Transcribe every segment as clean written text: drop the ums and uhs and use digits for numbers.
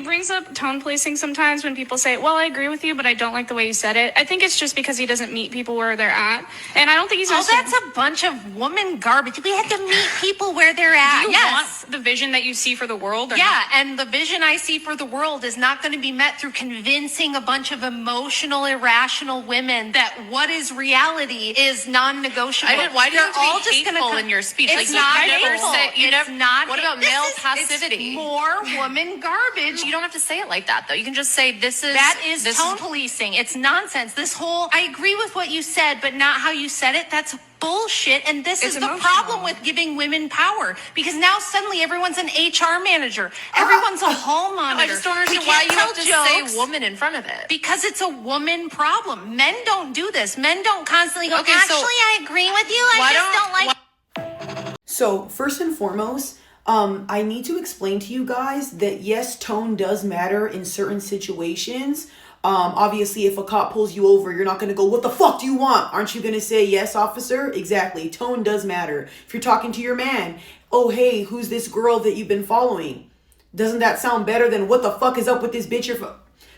brings up tone policing sometimes when people say, well, I agree with you, but I don't like the way you said it. I think it's just because he doesn't meet people where they're at. And I don't think he's... Oh, that's a bunch of woman garbage. We have to meet people where they're at. Do you want the vision that you see for the world? Or yeah, not? And the vision I see for the world is not going to be met through convincing a bunch of emotional, irrational women that what is reality is non-negotiable. Why do you have to be hateful in your speech? It's not hateful. What about male It's passivity? more woman garbage. You don't have to say it like that, though. You can just say this is tone policing. It's nonsense. I agree with what you said, but not how you said it. That's bullshit. And this is the problem with giving women power, because now suddenly everyone's an HR manager. Everyone's a hall monitor. I just don't understand why you have to say woman in front of it. Because it's a woman problem. Men don't do this. Men don't constantly go, I agree with you. I just don't like. So first and foremost, I need to explain to you guys that yes, tone does matter in certain situations. Obviously, if a cop pulls you over, you're not going to go, what the fuck do you want? Aren't you going to say, yes, officer? Exactly. Tone does matter. If you're talking to your man, oh, hey, who's this girl that you've been following? Doesn't that sound better than what the fuck is up with this bitch?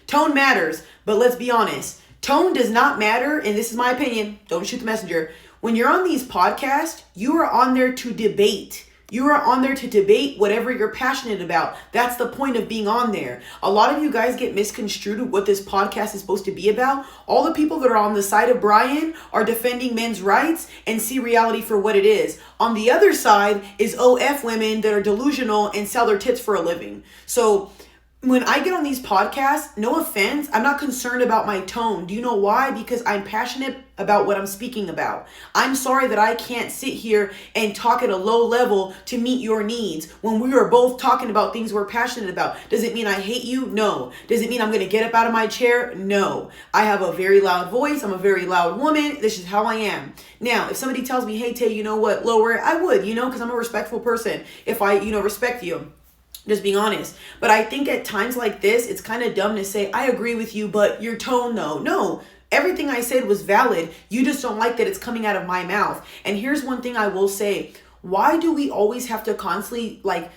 Tone matters, but let's be honest. Tone does not matter, and this is my opinion. Don't shoot the messenger. When you're on these podcasts, you are on there to debate. You are on there to debate whatever you're passionate about. That's the point of being on there. A lot of you guys get misconstrued what this podcast is supposed to be about. All the people that are on the side of Brian are defending men's rights and see reality for what it is. On the other side is OF women that are delusional and sell their tits for a living. So when I get on these podcasts, no offense, I'm not concerned about my tone. Do you know why? Because I'm passionate about what I'm speaking about. I'm sorry that I can't sit here and talk at a low level to meet your needs when we are both talking about things we're passionate about. Does it mean I hate you? No. Does it mean I'm going to get up out of my chair? No. I have a very loud voice. I'm a very loud woman. This is how I am. Now, if somebody tells me, hey, Tay, you know what, lower it, I would, because I'm a respectful person. If I, respect you. Just being honest. But I think at times like this, it's kind of dumb to say, I agree with you, but your tone, though. No, everything I said was valid. You just don't like that it's coming out of my mouth. And here's one thing I will say. Why do we always have to constantly, why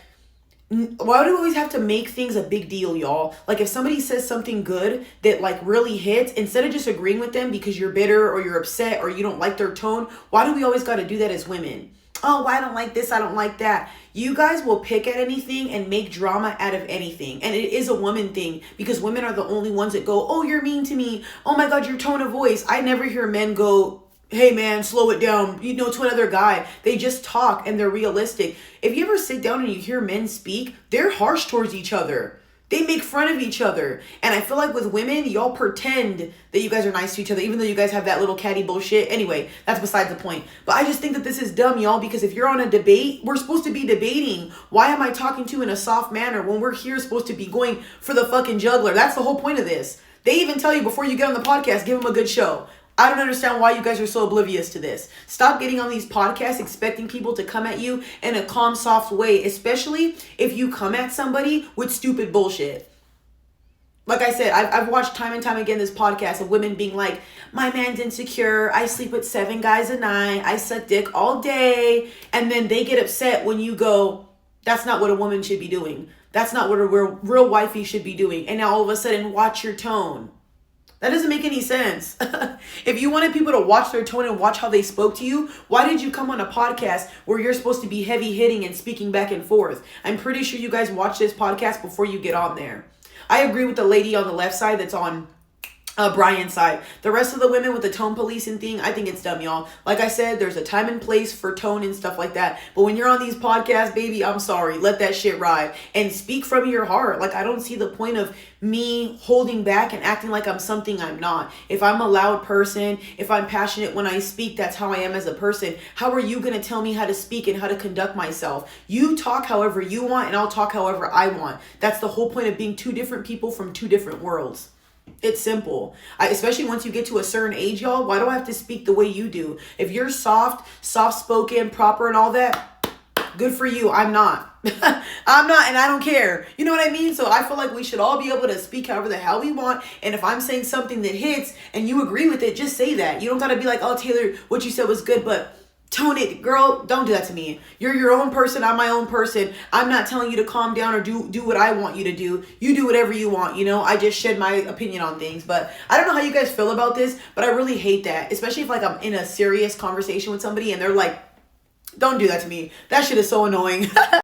do we always have to make things a big deal, y'all? Like, if somebody says something good that, really hits, instead of just agreeing with them because you're bitter or you're upset or you don't like their tone, why do we always got to do that as women? Oh, I don't like this, I don't like that. You guys will pick at anything and make drama out of anything. And it is a woman thing because women are the only ones that go, oh, you're mean to me. Oh my God, your tone of voice. I never hear men go, hey man, slow it down, to another guy. They just talk and they're realistic. If you ever sit down and you hear men speak, they're harsh towards each other. They make fun of each other. And I feel like with women, y'all pretend that you guys are nice to each other, even though you guys have that little catty bullshit. Anyway, that's besides the point. But I just think that this is dumb, y'all, because if you're on a debate, we're supposed to be debating. Why am I talking to you in a soft manner when we're here supposed to be going for the fucking juggler? That's the whole point of this. They even tell you before you get on the podcast, give them a good show. I don't understand why you guys are so oblivious to this. Stop getting on these podcasts expecting people to come at you in a calm, soft way, especially if you come at somebody with stupid bullshit. Like I said, I've watched time and time again this podcast of women being like, my man's insecure, I sleep with 7 guys a night, I suck dick all day, and then they get upset when you go, that's not what a woman should be doing. That's not what a real wifey should be doing. And now all of a sudden, watch your tone. That doesn't make any sense. If you wanted people to watch their tone and watch how they spoke to you, why did you come on a podcast where you're supposed to be heavy hitting and speaking back and forth? I'm pretty sure you guys watch this podcast before you get on there. I agree with the lady on the left side that's on Brian's side. The rest of the women with the tone policing thing, I think it's dumb, y'all. Like I said, there's a time and place for tone and stuff like that. But when you're on these podcasts, baby, I'm sorry. Let that shit ride. And speak from your heart. I don't see the point of me holding back and acting like I'm something I'm not. If I'm a loud person, if I'm passionate when I speak, that's how I am as a person. How are you going to tell me how to speak and how to conduct myself? You talk however you want and I'll talk however I want. That's the whole point of being two different people from two different worlds. It's simple. Especially once you get to a certain age, y'all, why do I have to speak the way you do? If you're soft-spoken, proper and all that, good for you. I'm not. I'm not, and I don't care. You know what I mean? So I feel like we should all be able to speak however the hell we want. And if I'm saying something that hits and you agree with it, just say that. You don't got to be like, oh, Taylor, what you said was good, but tone it, girl, don't do that to me. You're your own person, I'm my own person. I'm not telling you to calm down or do what I want you to do. You do whatever you want, you know? I just shed my opinion on things. But I don't know how you guys feel about this, but I really hate that. Especially if like I'm in a serious conversation with somebody and they're like, don't do that to me. That shit is so annoying.